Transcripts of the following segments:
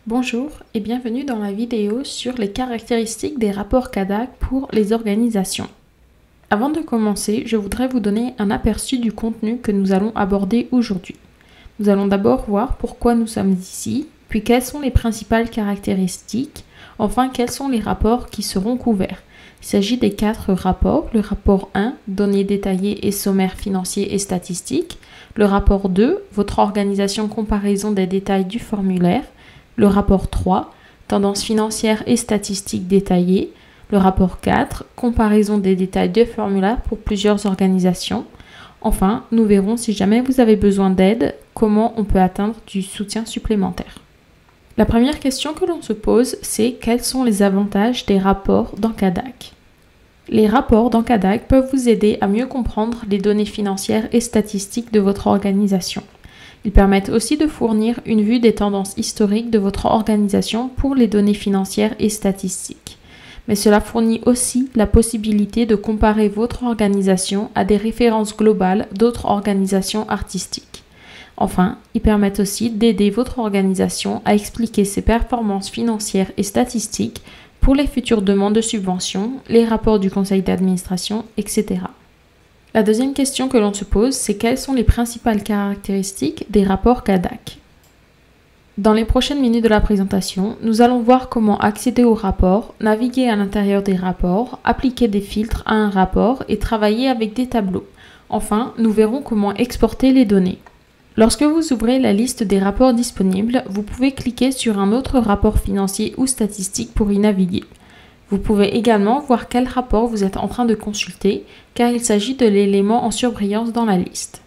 Bonjour et bienvenue dans la vidéo sur les caractéristiques des rapports CADAC pour les organisations. Avant de commencer, je voudrais vous donner un aperçu du contenu que nous allons aborder aujourd'hui. Nous allons d'abord voir pourquoi nous sommes ici, puis quelles sont les principales caractéristiques, enfin quels sont les rapports qui seront couverts. Il s'agit des 4 rapports, le rapport 1, données détaillées et sommaires financiers et statistiques, le rapport 2, votre organisation comparaison des détails du formulaire, le rapport 3, tendances financières et statistiques détaillées, le rapport 4, comparaison des détails de formulaires pour plusieurs organisations. Enfin, nous verrons si jamais vous avez besoin d'aide, comment on peut atteindre du soutien supplémentaire. La première question que l'on se pose, c'est quels sont les avantages des rapports dans CADAC? Les rapports dans CADAC peuvent vous aider à mieux comprendre les données financières et statistiques de votre organisation. Ils permettent aussi de fournir une vue des tendances historiques de votre organisation pour les données financières et statistiques. Mais cela fournit aussi la possibilité de comparer votre organisation à des références globales d'autres organisations artistiques. Enfin, ils permettent aussi d'aider votre organisation à expliquer ses performances financières et statistiques pour les futures demandes de subventions, les rapports du conseil d'administration, etc. La deuxième question que l'on se pose, c'est quelles sont les principales caractéristiques des rapports CADAC. Dans les prochaines minutes de la présentation, nous allons voir comment accéder aux rapports, naviguer à l'intérieur des rapports, appliquer des filtres à un rapport et travailler avec des tableaux. Enfin, nous verrons comment exporter les données. Lorsque vous ouvrez la liste des rapports disponibles, vous pouvez cliquer sur un autre rapport financier ou statistique pour y naviguer. Vous pouvez également voir quel rapport vous êtes en train de consulter, car il s'agit de l'élément en surbrillance dans la liste.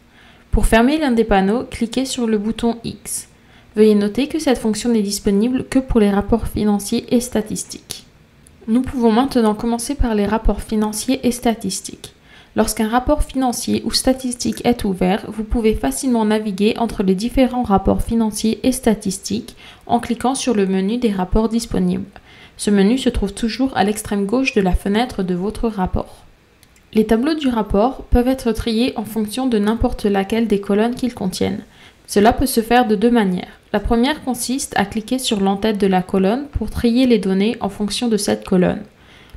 Pour fermer l'un des panneaux, cliquez sur le bouton X. Veuillez noter que cette fonction n'est disponible que pour les rapports financiers et statistiques. Nous pouvons maintenant commencer par les rapports financiers et statistiques. Lorsqu'un rapport financier ou statistique est ouvert, vous pouvez facilement naviguer entre les différents rapports financiers et statistiques en cliquant sur le menu des rapports disponibles. Ce menu se trouve toujours à l'extrême gauche de la fenêtre de votre rapport. Les tableaux du rapport peuvent être triés en fonction de n'importe laquelle des colonnes qu'ils contiennent. Cela peut se faire de deux manières. La première consiste à cliquer sur l'entête de la colonne pour trier les données en fonction de cette colonne.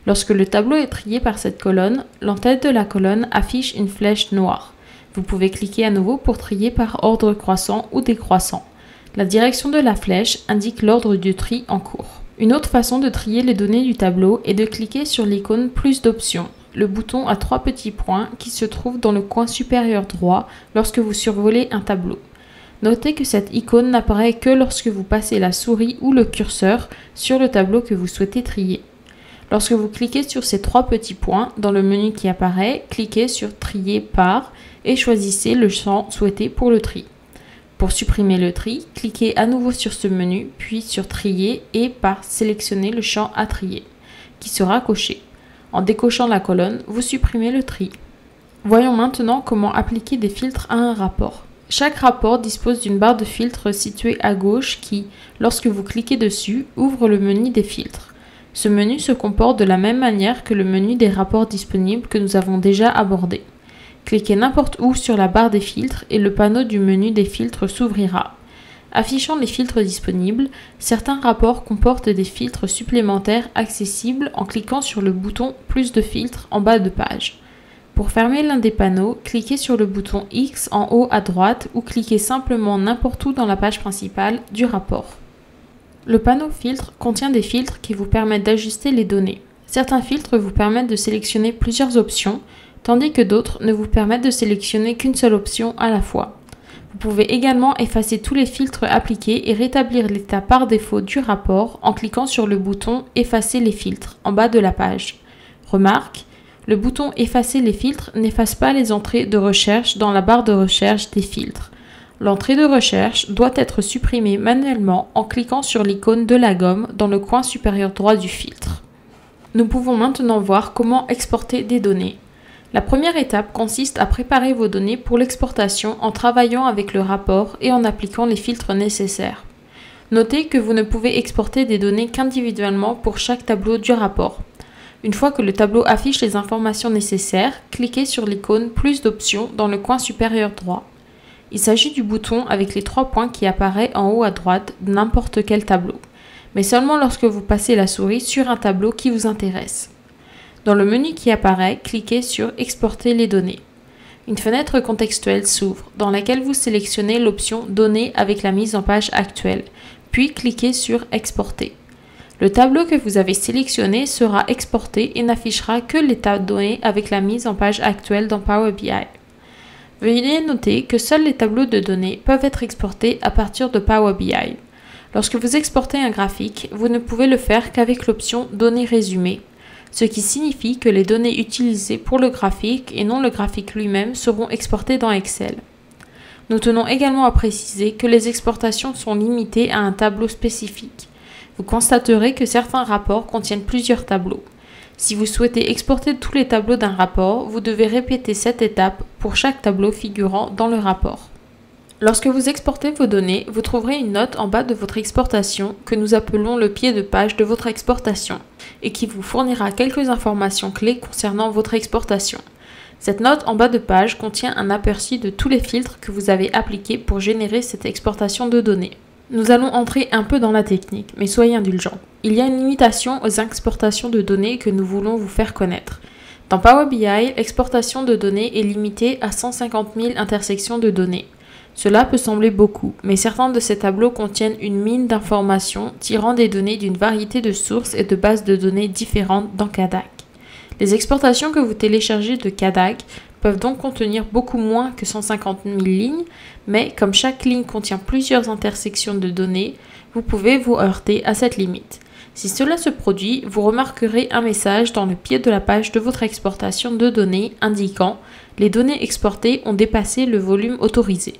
Lorsque le tableau est trié par cette colonne, l'entête de la colonne affiche une flèche noire. Vous pouvez cliquer à nouveau pour trier par ordre croissant ou décroissant. La direction de la flèche indique l'ordre du tri en cours. Une autre façon de trier les données du tableau est de cliquer sur l'icône Plus d'options, le bouton à 3 petits points qui se trouve dans le coin supérieur droit lorsque vous survolez un tableau. Notez que cette icône n'apparaît que lorsque vous passez la souris ou le curseur sur le tableau que vous souhaitez trier. Lorsque vous cliquez sur ces 3 petits points dans le menu qui apparaît, cliquez sur Trier par et choisissez le champ souhaité pour le tri. Pour supprimer le tri, cliquez à nouveau sur ce menu, puis sur Trier et par sélectionner le champ à trier, qui sera coché. En décochant la colonne, vous supprimez le tri. Voyons maintenant comment appliquer des filtres à un rapport. Chaque rapport dispose d'une barre de filtres située à gauche qui, lorsque vous cliquez dessus, ouvre le menu des filtres. Ce menu se comporte de la même manière que le menu des rapports disponibles que nous avons déjà abordé. Cliquez n'importe où sur la barre des filtres et le panneau du menu des filtres s'ouvrira. Affichant les filtres disponibles, certains rapports comportent des filtres supplémentaires accessibles en cliquant sur le bouton Plus de filtres en bas de page. Pour fermer l'un des panneaux, cliquez sur le bouton X en haut à droite ou cliquez simplement n'importe où dans la page principale du rapport. Le panneau Filtre contient des filtres qui vous permettent d'ajuster les données. Certains filtres vous permettent de sélectionner plusieurs options, tandis que d'autres ne vous permettent de sélectionner qu'une seule option à la fois. Vous pouvez également effacer tous les filtres appliqués et rétablir l'état par défaut du rapport en cliquant sur le bouton Effacer les filtres en bas de la page. Remarque, le bouton Effacer les filtres n'efface pas les entrées de recherche dans la barre de recherche des filtres. L'entrée de recherche doit être supprimée manuellement en cliquant sur l'icône de la gomme dans le coin supérieur droit du filtre. Nous pouvons maintenant voir comment exporter des données. La première étape consiste à préparer vos données pour l'exportation en travaillant avec le rapport et en appliquant les filtres nécessaires. Notez que vous ne pouvez exporter des données qu'individuellement pour chaque tableau du rapport. Une fois que le tableau affiche les informations nécessaires, cliquez sur l'icône Plus d'options dans le coin supérieur droit. Il s'agit du bouton avec les 3 points qui apparaît en haut à droite de n'importe quel tableau, mais seulement lorsque vous passez la souris sur un tableau qui vous intéresse. Dans le menu qui apparaît, cliquez sur « Exporter les données ». Une fenêtre contextuelle s'ouvre, dans laquelle vous sélectionnez l'option « Données avec la mise en page actuelle », puis cliquez sur « Exporter ». Le tableau que vous avez sélectionné sera exporté et n'affichera que l'état de données avec la mise en page actuelle dans Power BI. Veuillez noter que seuls les tableaux de données peuvent être exportés à partir de Power BI. Lorsque vous exportez un graphique, vous ne pouvez le faire qu'avec l'option « Données résumées », ce qui signifie que les données utilisées pour le graphique et non le graphique lui-même seront exportées dans Excel. Nous tenons également à préciser que les exportations sont limitées à un tableau spécifique. Vous constaterez que certains rapports contiennent plusieurs tableaux. Si vous souhaitez exporter tous les tableaux d'un rapport, vous devez répéter cette étape pour chaque tableau figurant dans le rapport. Lorsque vous exportez vos données, vous trouverez une note en bas de votre exportation que nous appelons le pied de page de votre exportation et qui vous fournira quelques informations clés concernant votre exportation. Cette note en bas de page contient un aperçu de tous les filtres que vous avez appliqués pour générer cette exportation de données. Nous allons entrer un peu dans la technique, mais soyez indulgents. Il y a une limitation aux exportations de données que nous voulons vous faire connaître. Dans Power BI, l'exportation de données est limitée à 150 000 intersections de données. Cela peut sembler beaucoup, mais certains de ces tableaux contiennent une mine d'informations tirant des données d'une variété de sources et de bases de données différentes dans CADAC. Les exportations que vous téléchargez de CADAC peuvent donc contenir beaucoup moins que 150 000 lignes, mais comme chaque ligne contient plusieurs intersections de données, vous pouvez vous heurter à cette limite. Si cela se produit, vous remarquerez un message dans le pied de la page de votre exportation de données indiquant « Les données exportées ont dépassé le volume autorisé ».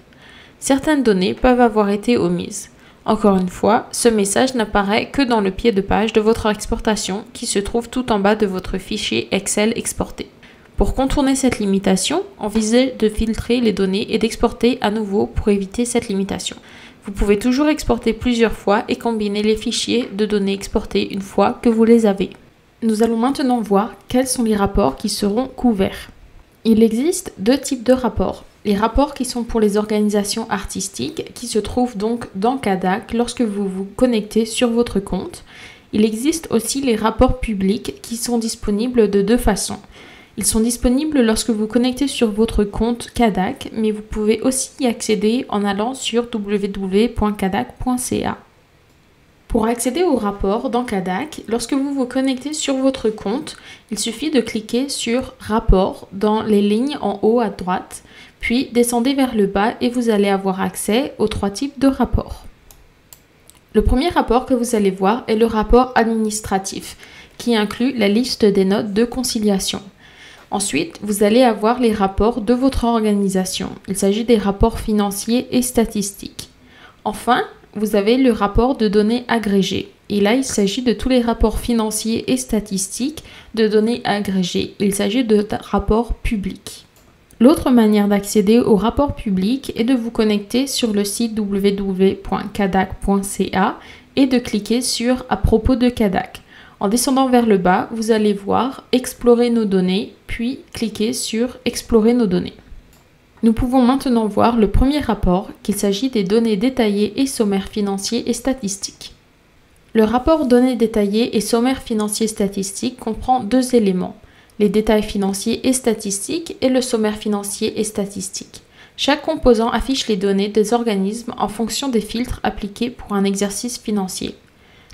Certaines données peuvent avoir été omises. Encore une fois, ce message n'apparaît que dans le pied de page de votre exportation qui se trouve tout en bas de votre fichier Excel exporté. Pour contourner cette limitation, envisagez de filtrer les données et d'exporter à nouveau pour éviter cette limitation. Vous pouvez toujours exporter plusieurs fois et combiner les fichiers de données exportés une fois que vous les avez. Nous allons maintenant voir quels sont les rapports qui seront couverts. Il existe 2 types de rapports. Les rapports qui sont pour les organisations artistiques, qui se trouvent donc dans CADAC lorsque vous vous connectez sur votre compte. Il existe aussi les rapports publics qui sont disponibles de 2 façons. Ils sont disponibles lorsque vous connectez sur votre compte CADAC, mais vous pouvez aussi y accéder en allant sur www.cadac.ca. Pour accéder au rapport dans CADAC, lorsque vous vous connectez sur votre compte, il suffit de cliquer sur « Rapport » dans les lignes en haut à droite, puis descendez vers le bas et vous allez avoir accès aux 3 types de rapports. Le premier rapport que vous allez voir est le rapport administratif, qui inclut la liste des notes de conciliation. Ensuite, vous allez avoir les rapports de votre organisation. Il s'agit des rapports financiers et statistiques. Enfin, vous avez le rapport de données agrégées. Et là, il s'agit de tous les rapports financiers et statistiques de données agrégées. Il s'agit de rapports publics. L'autre manière d'accéder aux rapports publics est de vous connecter sur le site www.cadac.ca et de cliquer sur « À propos de CADAC ». En descendant vers le bas, vous allez voir « Explorer nos données », puis cliquez sur « Explorer nos données ». Nous pouvons maintenant voir le premier rapport, qu'il s'agit des données détaillées et sommaires financiers et statistiques. Le rapport données détaillées et sommaires financiers statistiques comprend 2 éléments, les détails financiers et statistiques et le sommaire financier et statistique. Chaque composant affiche les données des organismes en fonction des filtres appliqués pour un exercice financier.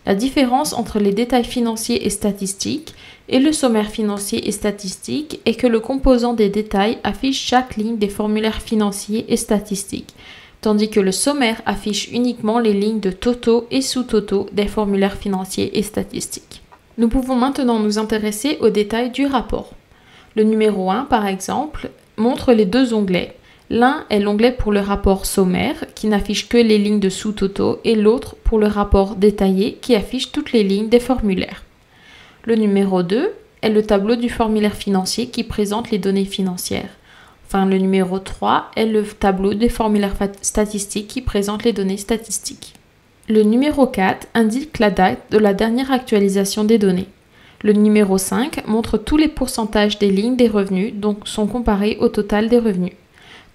La différence entre les détails financiers et statistiques et le sommaire financier et statistique est que le composant des détails affiche chaque ligne des formulaires financiers et statistiques, tandis que le sommaire affiche uniquement les lignes de totaux et sous-totaux des formulaires financiers et statistiques. Nous pouvons maintenant nous intéresser aux détails du rapport. Le numéro 1, par exemple, montre les 2 onglets. L'un est l'onglet pour le rapport sommaire, qui n'affiche que les lignes de sous-totaux, et l'autre pour le rapport détaillé, qui affiche toutes les lignes des formulaires. Le numéro 2 est le tableau du formulaire financier qui présente les données financières. Enfin, le numéro 3 est le tableau des formulaires statistiques qui présente les données statistiques. Le numéro 4 indique la date de la dernière actualisation des données. Le numéro 5 montre tous les pourcentages des lignes des revenus, donc sont comparés au total des revenus.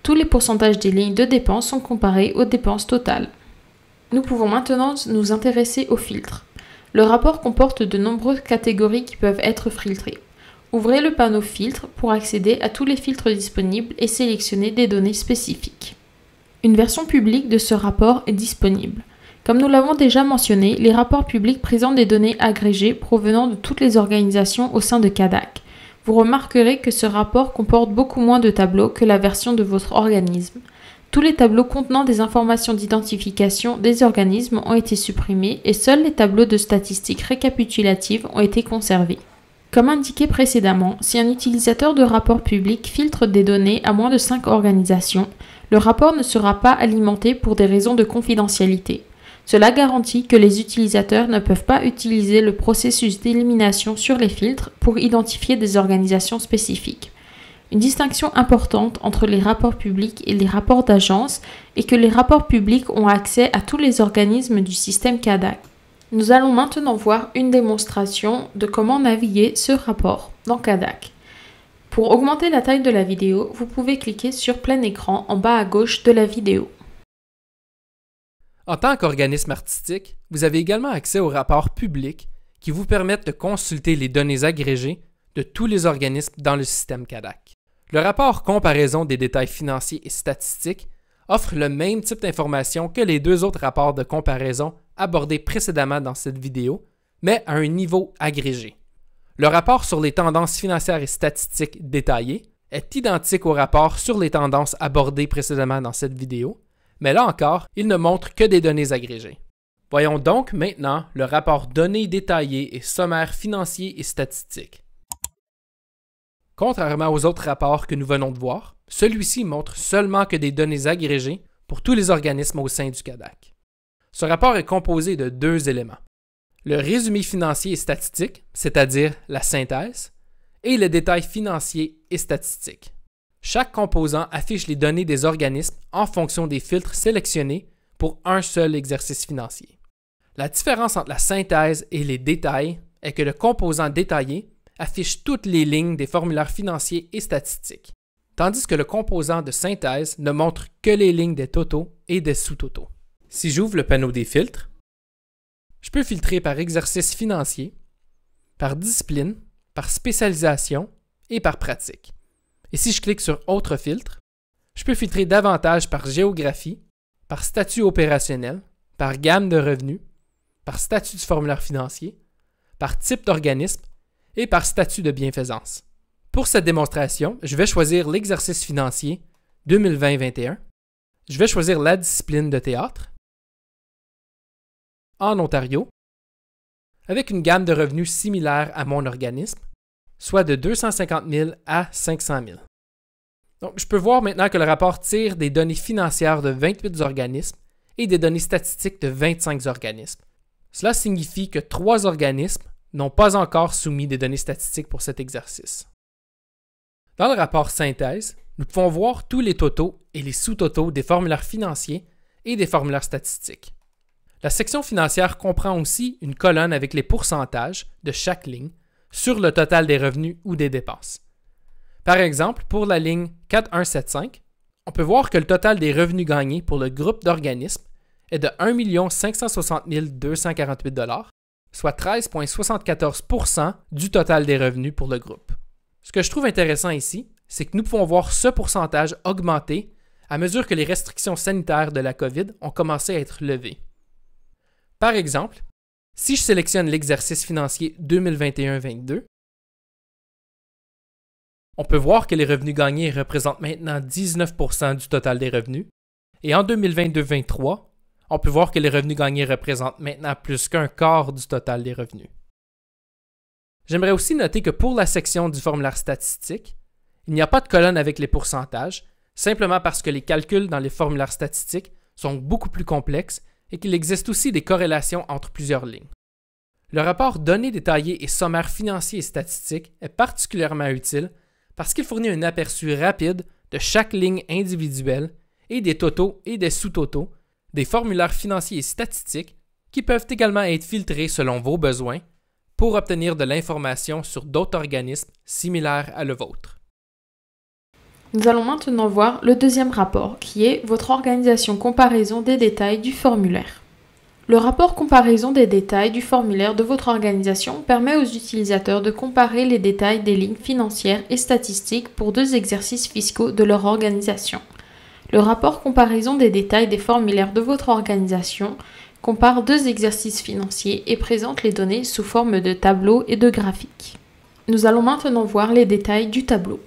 Tous les pourcentages des lignes de dépenses sont comparés aux dépenses totales. Nous pouvons maintenant nous intéresser aux filtres. Le rapport comporte de nombreuses catégories qui peuvent être filtrées. Ouvrez le panneau Filtres pour accéder à tous les filtres disponibles et sélectionner des données spécifiques. Une version publique de ce rapport est disponible. Comme nous l'avons déjà mentionné, les rapports publics présentent des données agrégées provenant de toutes les organisations au sein de CADAC. Vous remarquerez que ce rapport comporte beaucoup moins de tableaux que la version de votre organisme. Tous les tableaux contenant des informations d'identification des organismes ont été supprimés et seuls les tableaux de statistiques récapitulatives ont été conservés. Comme indiqué précédemment, si un utilisateur de rapport public filtre des données à moins de 5 organisations, le rapport ne sera pas alimenté pour des raisons de confidentialité. Cela garantit que les utilisateurs ne peuvent pas utiliser le processus d'élimination sur les filtres pour identifier des organisations spécifiques. Une distinction importante entre les rapports publics et les rapports d'agence est que les rapports publics ont accès à tous les organismes du système CADAC. Nous allons maintenant voir une démonstration de comment naviguer ce rapport dans CADAC. Pour augmenter la taille de la vidéo, vous pouvez cliquer sur plein écran en bas à gauche de la vidéo. En tant qu'organisme artistique, vous avez également accès aux rapports publics qui vous permettent de consulter les données agrégées de tous les organismes dans le système CADAC. Le rapport Comparaison des détails financiers et statistiques offre le même type d'informations que les deux autres rapports de comparaison abordés précédemment dans cette vidéo, mais à un niveau agrégé. Le rapport sur les tendances financières et statistiques détaillées est identique au rapport sur les tendances abordées précédemment dans cette vidéo, mais là encore, il ne montre que des données agrégées. Voyons donc maintenant le rapport Données détaillées et sommaires financiers et statistiques. Contrairement aux autres rapports que nous venons de voir, celui-ci montre seulement que des données agrégées pour tous les organismes au sein du CADAC. Ce rapport est composé de deux éléments. Le résumé financier et statistique, c'est-à-dire la synthèse, et le détail financier et statistique. Chaque composant affiche les données des organismes en fonction des filtres sélectionnés pour un seul exercice financier. La différence entre la synthèse et les détails est que le composant détaillé affiche toutes les lignes des formulaires financiers et statistiques, tandis que le composant de synthèse ne montre que les lignes des totaux et des sous-totaux. Si j'ouvre le panneau des filtres, je peux filtrer par exercice financier, par discipline, par spécialisation et par pratique. Et si je clique sur Autres filtres, je peux filtrer davantage par géographie, par statut opérationnel, par gamme de revenus, par statut du formulaire financier, par type d'organisme et par statut de bienfaisance. Pour cette démonstration, je vais choisir l'exercice financier 2020-21. Je vais choisir la discipline de théâtre en Ontario, avec une gamme de revenus similaire à mon organisme, soit de 250 000 à 500 000. Donc, je peux voir maintenant que le rapport tire des données financières de 28 organismes et des données statistiques de 25 organismes. Cela signifie que 3 organismes n'ont pas encore soumis des données statistiques pour cet exercice. Dans le rapport synthèse, nous pouvons voir tous les totaux et les sous-totaux des formulaires financiers et des formulaires statistiques. La section financière comprend aussi une colonne avec les pourcentages de chaque ligne sur le total des revenus ou des dépenses. Par exemple, pour la ligne 4175, on peut voir que le total des revenus gagnés pour le groupe d'organismes est de 1 560 248 $, soit 13,74% du total des revenus pour le groupe. Ce que je trouve intéressant ici, c'est que nous pouvons voir ce pourcentage augmenter à mesure que les restrictions sanitaires de la COVID ont commencé à être levées. Par exemple, si je sélectionne l'exercice financier 2021-22, on peut voir que les revenus gagnés représentent maintenant 19% du total des revenus, et en 2022-23, on peut voir que les revenus gagnés représentent maintenant plus qu'un quart du total des revenus. J'aimerais aussi noter que pour la section du formulaire statistique, il n'y a pas de colonne avec les pourcentages, simplement parce que les calculs dans les formulaires statistiques sont beaucoup plus complexes et qu'il existe aussi des corrélations entre plusieurs lignes. Le rapport Données détaillées et sommaires financiers et statistiques est particulièrement utile parce qu'il fournit un aperçu rapide de chaque ligne individuelle et des totaux et des sous-totaux, des formulaires financiers et statistiques qui peuvent également être filtrés selon vos besoins pour obtenir de l'information sur d'autres organismes similaires à le vôtre. Nous allons maintenant voir le deuxième rapport, qui est votre organisation comparaison des détails du formulaire. Le rapport comparaison des détails du formulaire de votre organisation permet aux utilisateurs de comparer les détails des lignes financières et statistiques pour deux exercices fiscaux de leur organisation. Le rapport comparaison des détails des formulaires de votre organisation compare deux exercices financiers et présente les données sous forme de tableaux et de graphiques. Nous allons maintenant voir les détails du tableau.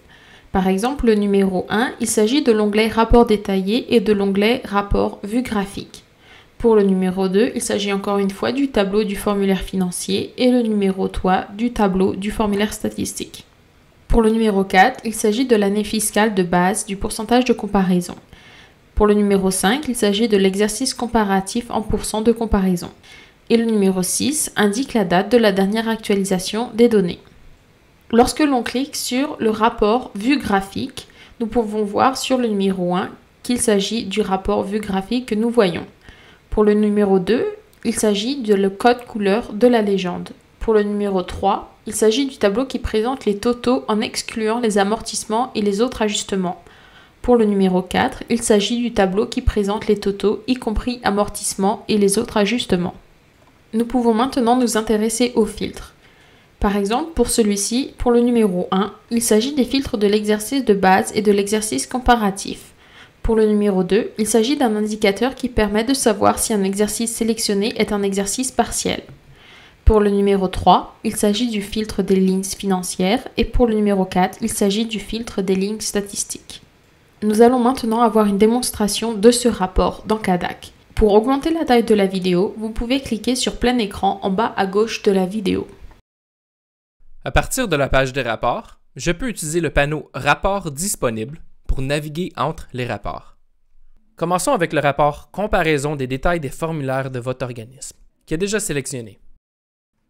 Par exemple, le numéro 1, il s'agit de l'onglet Rapport détaillé et de l'onglet Rapport vue graphique. Pour le numéro 2, il s'agit encore une fois du tableau du formulaire financier et le numéro 3 du tableau du formulaire statistique. Pour le numéro 4, il s'agit de l'année fiscale de base du pourcentage de comparaison. Pour le numéro 5, il s'agit de l'exercice comparatif en pourcent de comparaison. Et le numéro 6 indique la date de la dernière actualisation des données. Lorsque l'on clique sur le rapport vue graphique, nous pouvons voir sur le numéro 1 qu'il s'agit du rapport vue graphique que nous voyons. Pour le numéro 2, il s'agit de le code couleur de la légende. Pour le numéro 3, il s'agit du tableau qui présente les totaux en excluant les amortissements et les autres ajustements. Pour le numéro 4, il s'agit du tableau qui présente les totaux, y compris amortissements et les autres ajustements. Nous pouvons maintenant nous intéresser aux filtres. Par exemple, pour celui-ci, pour le numéro 1, il s'agit des filtres de l'exercice de base et de l'exercice comparatif. Pour le numéro 2, il s'agit d'un indicateur qui permet de savoir si un exercice sélectionné est un exercice partiel. Pour le numéro 3, il s'agit du filtre des lignes financières et pour le numéro 4, il s'agit du filtre des lignes statistiques. Nous allons maintenant avoir une démonstration de ce rapport dans CADAC. Pour augmenter la taille de la vidéo, vous pouvez cliquer sur plein écran en bas à gauche de la vidéo. À partir de la page des rapports, je peux utiliser le panneau Rapports disponibles pour naviguer entre les rapports. Commençons avec le rapport Comparaison des détails des formulaires de votre organisme, qui est déjà sélectionné.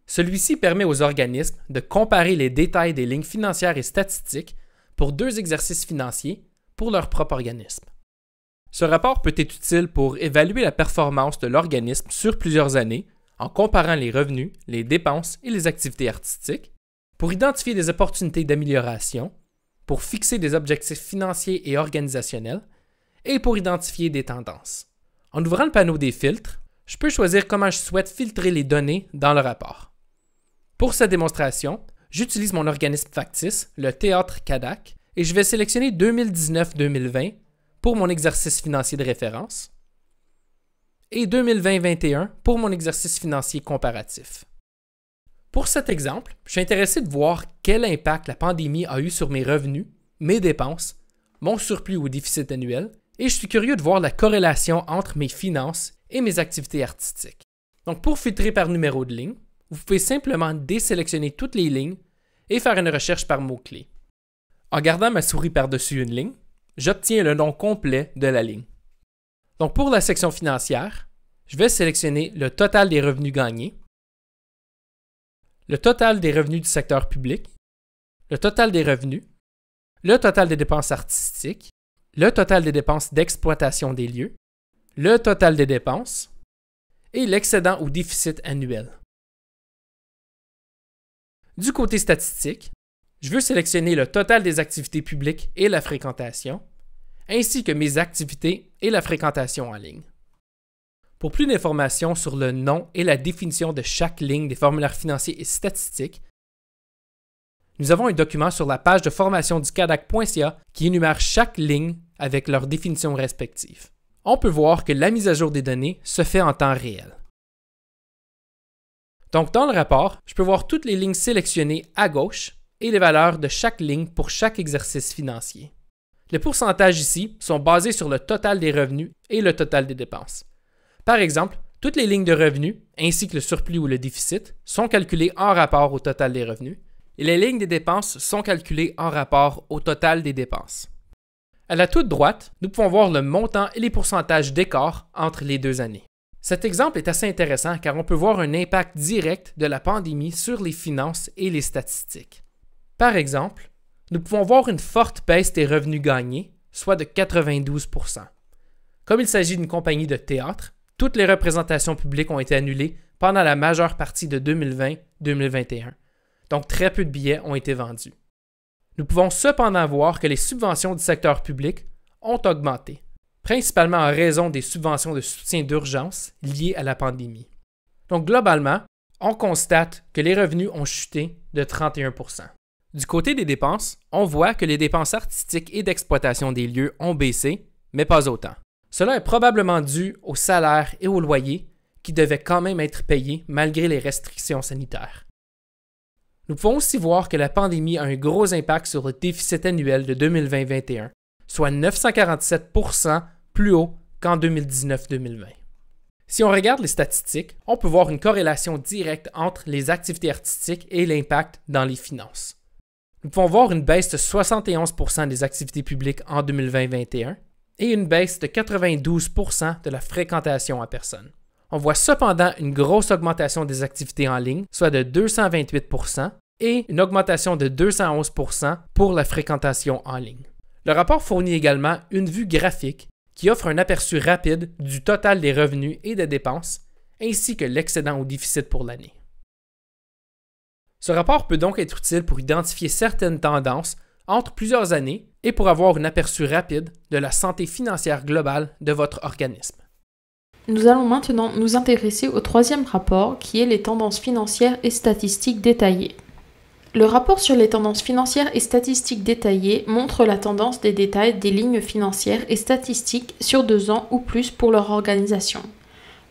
Celui-ci permet aux organismes de comparer les détails des lignes financières et statistiques pour deux exercices financiers pour leur propre organisme. Ce rapport peut être utile pour évaluer la performance de l'organisme sur plusieurs années en comparant les revenus, les dépenses et les activités artistiques, pour identifier des opportunités d'amélioration, pour fixer des objectifs financiers et organisationnels, et pour identifier des tendances. En ouvrant le panneau des filtres, je peux choisir comment je souhaite filtrer les données dans le rapport. Pour cette démonstration, j'utilise mon organisme factice, le Théâtre CADAC, et je vais sélectionner 2019-2020 pour mon exercice financier de référence et 2020-21 pour mon exercice financier comparatif. Pour cet exemple, je suis intéressé de voir quel impact la pandémie a eu sur mes revenus, mes dépenses, mon surplus ou déficit annuel, et je suis curieux de voir la corrélation entre mes finances et mes activités artistiques. Donc pour filtrer par numéro de ligne, vous pouvez simplement désélectionner toutes les lignes et faire une recherche par mots-clés. En gardant ma souris par-dessus une ligne, j'obtiens le nom complet de la ligne. Donc pour la section financière, je vais sélectionner le total des revenus gagnés, le total des revenus du secteur public, le total des revenus, le total des dépenses artistiques, le total des dépenses d'exploitation des lieux, le total des dépenses et l'excédent ou déficit annuel. Du côté statistique, je veux sélectionner le total des activités publiques et la fréquentation, ainsi que mes activités et la fréquentation en ligne. Pour plus d'informations sur le nom et la définition de chaque ligne des formulaires financiers et statistiques, nous avons un document sur la page de formation du cadac.ca qui énumère chaque ligne avec leurs définitions respectives. On peut voir que la mise à jour des données se fait en temps réel. Donc dans le rapport, je peux voir toutes les lignes sélectionnées à gauche et les valeurs de chaque ligne pour chaque exercice financier. Les pourcentages ici sont basés sur le total des revenus et le total des dépenses. Par exemple, toutes les lignes de revenus, ainsi que le surplus ou le déficit, sont calculées en rapport au total des revenus, et les lignes des dépenses sont calculées en rapport au total des dépenses. À la toute droite, nous pouvons voir le montant et les pourcentages d'écart entre les deux années. Cet exemple est assez intéressant car on peut voir un impact direct de la pandémie sur les finances et les statistiques. Par exemple, nous pouvons voir une forte baisse des revenus gagnés, soit de 92%. Comme il s'agit d'une compagnie de théâtre, toutes les représentations publiques ont été annulées pendant la majeure partie de 2020-2021, donc très peu de billets ont été vendus. Nous pouvons cependant voir que les subventions du secteur public ont augmenté, principalement en raison des subventions de soutien d'urgence liées à la pandémie. Donc globalement, on constate que les revenus ont chuté de 31%. Du côté des dépenses, on voit que les dépenses artistiques et d'exploitation des lieux ont baissé, mais pas autant. Cela est probablement dû aux salaires et aux loyers qui devaient quand même être payés malgré les restrictions sanitaires. Nous pouvons aussi voir que la pandémie a un gros impact sur le déficit annuel de 2020-2021, soit 947% plus haut qu'en 2019-2020. Si on regarde les statistiques, on peut voir une corrélation directe entre les activités artistiques et l'impact dans les finances. Nous pouvons voir une baisse de 71% des activités publiques en 2020-2021 et une baisse de 92% de la fréquentation à personne. On voit cependant une grosse augmentation des activités en ligne, soit de 228%, et une augmentation de 211% pour la fréquentation en ligne. Le rapport fournit également une vue graphique qui offre un aperçu rapide du total des revenus et des dépenses, ainsi que l'excédent ou déficit pour l'année. Ce rapport peut donc être utile pour identifier certaines tendances entre plusieurs années et pour avoir un aperçu rapide de la santé financière globale de votre organisme. Nous allons maintenant nous intéresser au troisième rapport qui est les tendances financières et statistiques détaillées. Le rapport sur les tendances financières et statistiques détaillées montre la tendance des détails des lignes financières et statistiques sur 2 ans ou plus pour leur organisation.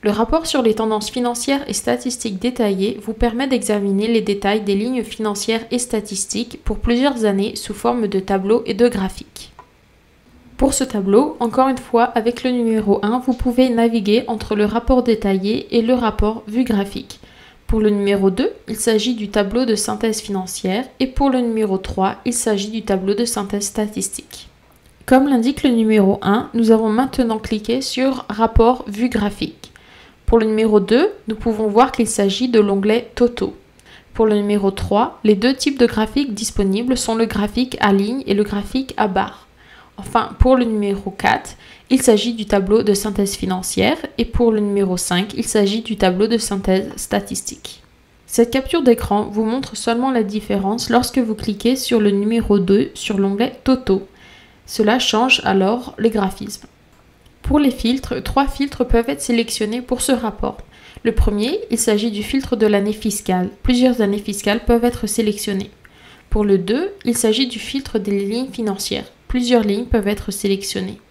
Le rapport sur les tendances financières et statistiques détaillées vous permet d'examiner les détails des lignes financières et statistiques pour plusieurs années sous forme de tableaux et de graphiques. Pour ce tableau, encore une fois, avec le numéro 1, vous pouvez naviguer entre le rapport détaillé et le rapport vue graphique. Pour le numéro 2, il s'agit du tableau de synthèse financière et pour le numéro 3, il s'agit du tableau de synthèse statistique. Comme l'indique le numéro 1, nous avons maintenant cliqué sur rapport vue graphique. Pour le numéro 2, nous pouvons voir qu'il s'agit de l'onglet Totaux. Pour le numéro 3, les 2 types de graphiques disponibles sont le graphique à ligne et le graphique à barre. Enfin, pour le numéro 4, il s'agit du tableau de synthèse financière et pour le numéro 5, il s'agit du tableau de synthèse statistique. Cette capture d'écran vous montre seulement la différence lorsque vous cliquez sur le numéro 2 sur l'onglet Totaux. Cela change alors les graphismes. Pour les filtres, 3 filtres peuvent être sélectionnés pour ce rapport. Le premier, il s'agit du filtre de l'année fiscale. Plusieurs années fiscales peuvent être sélectionnées. Pour le 2, il s'agit du filtre des lignes financières. Plusieurs lignes peuvent être sélectionnées.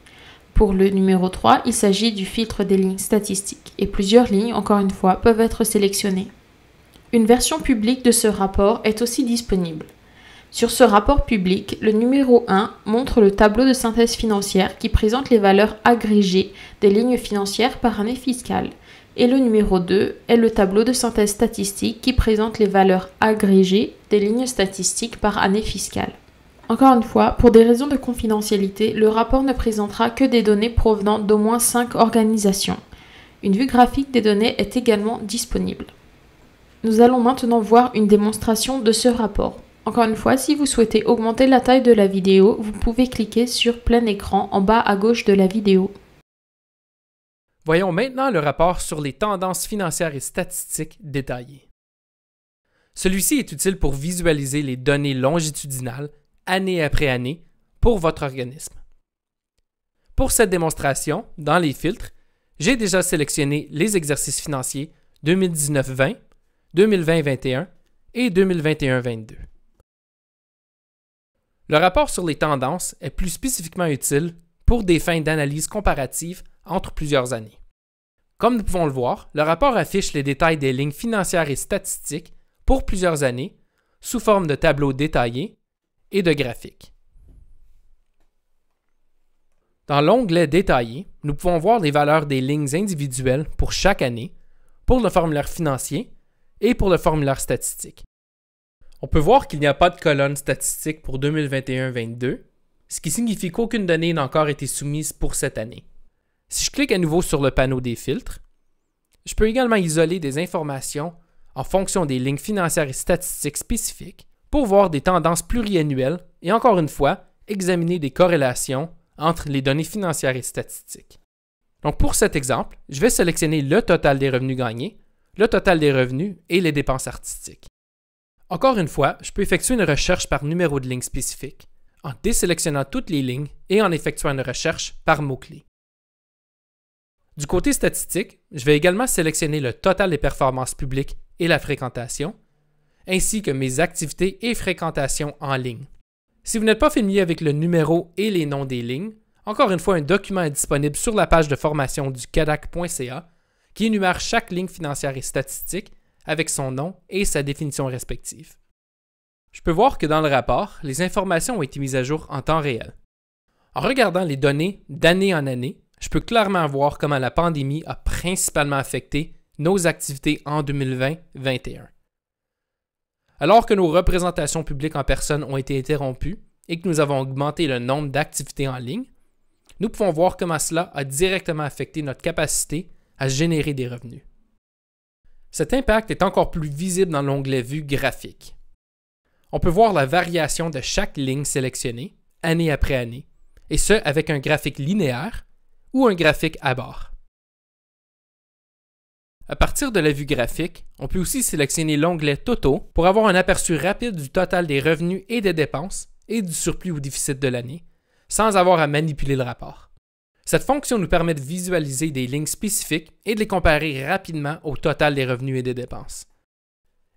Pour le numéro 3, il s'agit du filtre des lignes statistiques. Et plusieurs lignes, encore une fois, peuvent être sélectionnées. Une version publique de ce rapport est aussi disponible. Sur ce rapport public, le numéro 1 montre le tableau de synthèse financière qui présente les valeurs agrégées des lignes financières par année fiscale. Et le numéro 2 est le tableau de synthèse statistique qui présente les valeurs agrégées des lignes statistiques par année fiscale. Encore une fois, pour des raisons de confidentialité, le rapport ne présentera que des données provenant d'au moins 5 organisations. Une vue graphique des données est également disponible. Nous allons maintenant voir une démonstration de ce rapport. Encore une fois, si vous souhaitez augmenter la taille de la vidéo, vous pouvez cliquer sur plein écran en bas à gauche de la vidéo. Voyons maintenant le rapport sur les tendances financières et statistiques détaillées. Celui-ci est utile pour visualiser les données longitudinales, année après année, pour votre organisme. Pour cette démonstration, dans les filtres, j'ai déjà sélectionné les exercices financiers 2019-20, 2020-21 et 2021-22. Le rapport sur les tendances est plus spécifiquement utile pour des fins d'analyse comparative entre plusieurs années. Comme nous pouvons le voir, le rapport affiche les détails des lignes financières et statistiques pour plusieurs années sous forme de tableaux détaillés et de graphiques. Dans l'onglet Détaillé, nous pouvons voir les valeurs des lignes individuelles pour chaque année, pour le formulaire financier et pour le formulaire statistique. On peut voir qu'il n'y a pas de colonne statistique pour 2021-22, ce qui signifie qu'aucune donnée n'a encore été soumise pour cette année. Si je clique à nouveau sur le panneau des filtres, je peux également isoler des informations en fonction des lignes financières et statistiques spécifiques pour voir des tendances pluriannuelles et encore une fois, examiner des corrélations entre les données financières et statistiques. Donc pour cet exemple, je vais sélectionner le total des revenus gagnés, le total des revenus et les dépenses artistiques. Encore une fois, je peux effectuer une recherche par numéro de ligne spécifique, en désélectionnant toutes les lignes et en effectuant une recherche par mot-clé. Du côté statistique, je vais également sélectionner le total des performances publiques et la fréquentation, ainsi que mes activités et fréquentations en ligne. Si vous n'êtes pas familier avec le numéro et les noms des lignes, encore une fois, un document est disponible sur la page de formation du cadac.ca qui énumère chaque ligne financière et statistique avec son nom et sa définition respective. Je peux voir que dans le rapport, les informations ont été mises à jour en temps réel. En regardant les données d'année en année, je peux clairement voir comment la pandémie a principalement affecté nos activités en 2020-2021. Alors que nos représentations publiques en personne ont été interrompues et que nous avons augmenté le nombre d'activités en ligne, nous pouvons voir comment cela a directement affecté notre capacité à générer des revenus. Cet impact est encore plus visible dans l'onglet Vue graphique. On peut voir la variation de chaque ligne sélectionnée, année après année, et ce avec un graphique linéaire ou un graphique à barres. À partir de la vue graphique, on peut aussi sélectionner l'onglet Totaux pour avoir un aperçu rapide du total des revenus et des dépenses et du surplus ou déficit de l'année, sans avoir à manipuler le rapport. Cette fonction nous permet de visualiser des lignes spécifiques et de les comparer rapidement au total des revenus et des dépenses.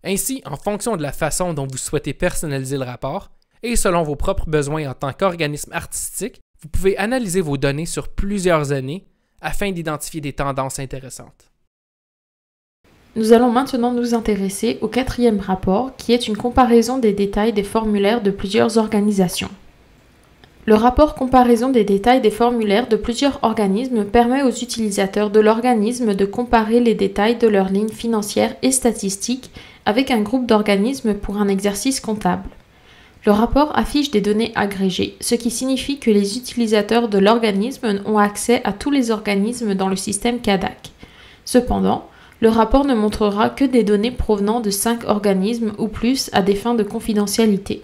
Ainsi, en fonction de la façon dont vous souhaitez personnaliser le rapport et selon vos propres besoins en tant qu'organisme artistique, vous pouvez analyser vos données sur plusieurs années afin d'identifier des tendances intéressantes. Nous allons maintenant nous intéresser au 4e rapport qui est une comparaison des détails des formulaires de plusieurs organisations. Le rapport comparaison des détails des formulaires de plusieurs organismes permet aux utilisateurs de l'organisme de comparer les détails de leurs lignes financières et statistiques avec un groupe d'organismes pour un exercice comptable. Le rapport affiche des données agrégées, ce qui signifie que les utilisateurs de l'organisme ont accès à tous les organismes dans le système CADAC. Cependant, le rapport ne montrera que des données provenant de 5 organismes ou plus à des fins de confidentialité.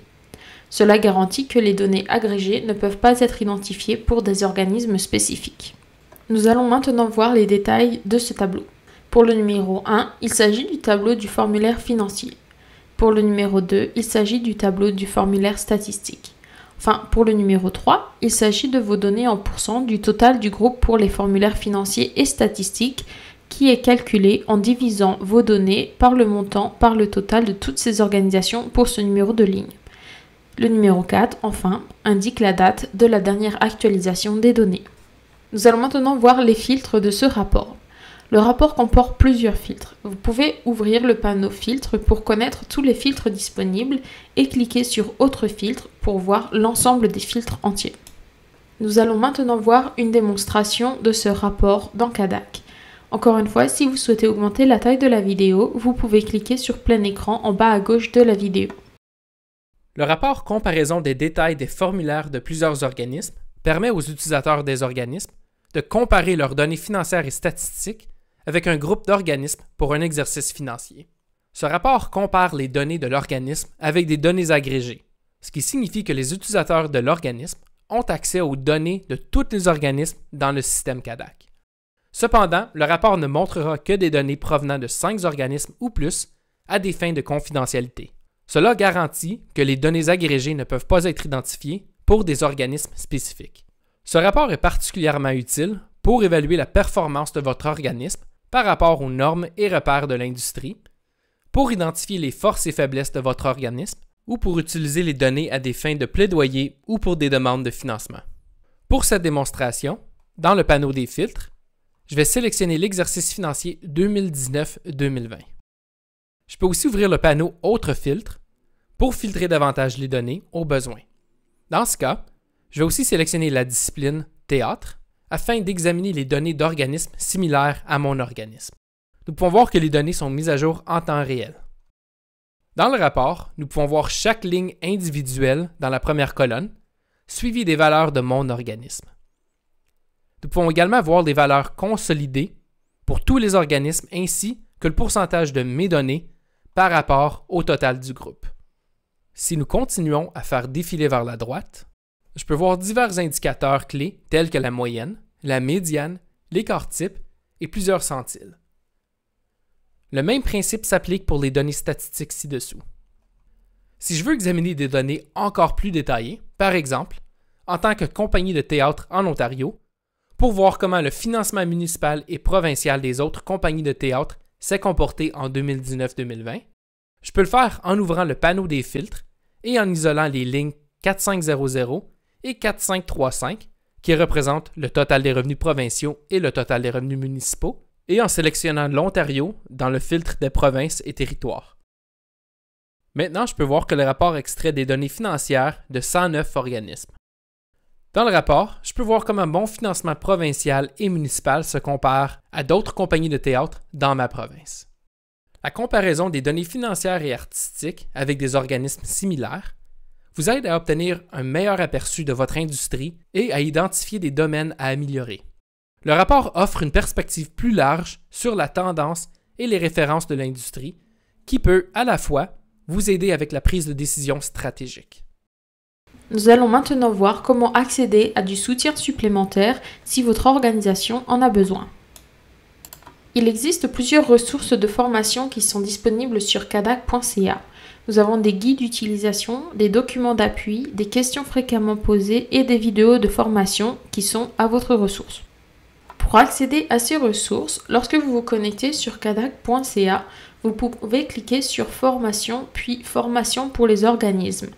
Cela garantit que les données agrégées ne peuvent pas être identifiées pour des organismes spécifiques. Nous allons maintenant voir les détails de ce tableau. Pour le numéro 1, il s'agit du tableau du formulaire financier. Pour le numéro 2, il s'agit du tableau du formulaire statistique. Enfin, pour le numéro 3, il s'agit de vos données en pourcent du total du groupe pour les formulaires financiers et statistiques qui est calculé en divisant vos données par le montant par le total de toutes ces organisations pour ce numéro de ligne. Le numéro 4, enfin, indique la date de la dernière actualisation des données. Nous allons maintenant voir les filtres de ce rapport. Le rapport comporte plusieurs filtres. Vous pouvez ouvrir le panneau Filtres pour connaître tous les filtres disponibles et cliquer sur Autres filtres pour voir l'ensemble des filtres entiers. Nous allons maintenant voir une démonstration de ce rapport dans CADAC. Encore une fois, si vous souhaitez augmenter la taille de la vidéo, vous pouvez cliquer sur plein écran en bas à gauche de la vidéo. Le rapport comparaison des détails des formulaires de plusieurs organismes permet aux utilisateurs des organismes de comparer leurs données financières et statistiques avec un groupe d'organismes pour un exercice financier. Ce rapport compare les données de l'organisme avec des données agrégées, ce qui signifie que les utilisateurs de l'organisme ont accès aux données de tous les organismes dans le système CADAC. Cependant, le rapport ne montrera que des données provenant de 5 organismes ou plus à des fins de confidentialité. Cela garantit que les données agrégées ne peuvent pas être identifiées pour des organismes spécifiques. Ce rapport est particulièrement utile pour évaluer la performance de votre organisme par rapport aux normes et repères de l'industrie, pour identifier les forces et faiblesses de votre organisme ou pour utiliser les données à des fins de plaidoyer ou pour des demandes de financement. Pour cette démonstration, dans le panneau des filtres, je vais sélectionner l'exercice financier 2019-2020. Je peux aussi ouvrir le panneau Autres filtres pour filtrer davantage les données au besoin. Dans ce cas, je vais aussi sélectionner la discipline Théâtre afin d'examiner les données d'organismes similaires à mon organisme. Nous pouvons voir que les données sont mises à jour en temps réel. Dans le rapport, nous pouvons voir chaque ligne individuelle dans la première colonne, suivie des valeurs de mon organisme. Nous pouvons également voir les valeurs consolidées pour tous les organismes ainsi que le pourcentage de mes données par rapport au total du groupe. Si nous continuons à faire défiler vers la droite, je peux voir divers indicateurs clés tels que la moyenne, la médiane, l'écart type et plusieurs centiles. Le même principe s'applique pour les données statistiques ci-dessous. Si je veux examiner des données encore plus détaillées, par exemple, en tant que compagnie de théâtre en Ontario, pour voir comment le financement municipal et provincial des autres compagnies de théâtre s'est comporté en 2019-2020, je peux le faire en ouvrant le panneau des filtres et en isolant les lignes 4500 et 4535 qui représentent le total des revenus provinciaux et le total des revenus municipaux, et en sélectionnant l'Ontario dans le filtre des provinces et territoires. Maintenant, je peux voir que le rapport extrait des données financières de 109 organismes. Dans le rapport, je peux voir comment mon financement provincial et municipal se compare à d'autres compagnies de théâtre dans ma province. La comparaison des données financières et artistiques avec des organismes similaires vous aide à obtenir un meilleur aperçu de votre industrie et à identifier des domaines à améliorer. Le rapport offre une perspective plus large sur la tendance et les références de l'industrie qui peut, à la fois, vous aider avec la prise de décision stratégique. Nous allons maintenant voir comment accéder à du soutien supplémentaire si votre organisation en a besoin. Il existe plusieurs ressources de formation qui sont disponibles sur cadac.ca. Nous avons des guides d'utilisation, des documents d'appui, des questions fréquemment posées et des vidéos de formation qui sont à votre ressource. Pour accéder à ces ressources, lorsque vous vous connectez sur cadac.ca, vous pouvez cliquer sur Formation puis Formation pour les organismes.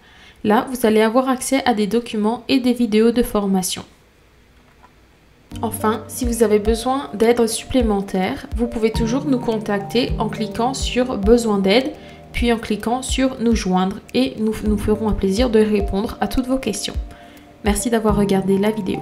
Là, vous allez avoir accès à des documents et des vidéos de formation. Enfin, si vous avez besoin d'aide supplémentaire, vous pouvez toujours nous contacter en cliquant sur Besoin d'aide, puis en cliquant sur Nous joindre et nous ferons un plaisir de répondre à toutes vos questions. Merci d'avoir regardé la vidéo.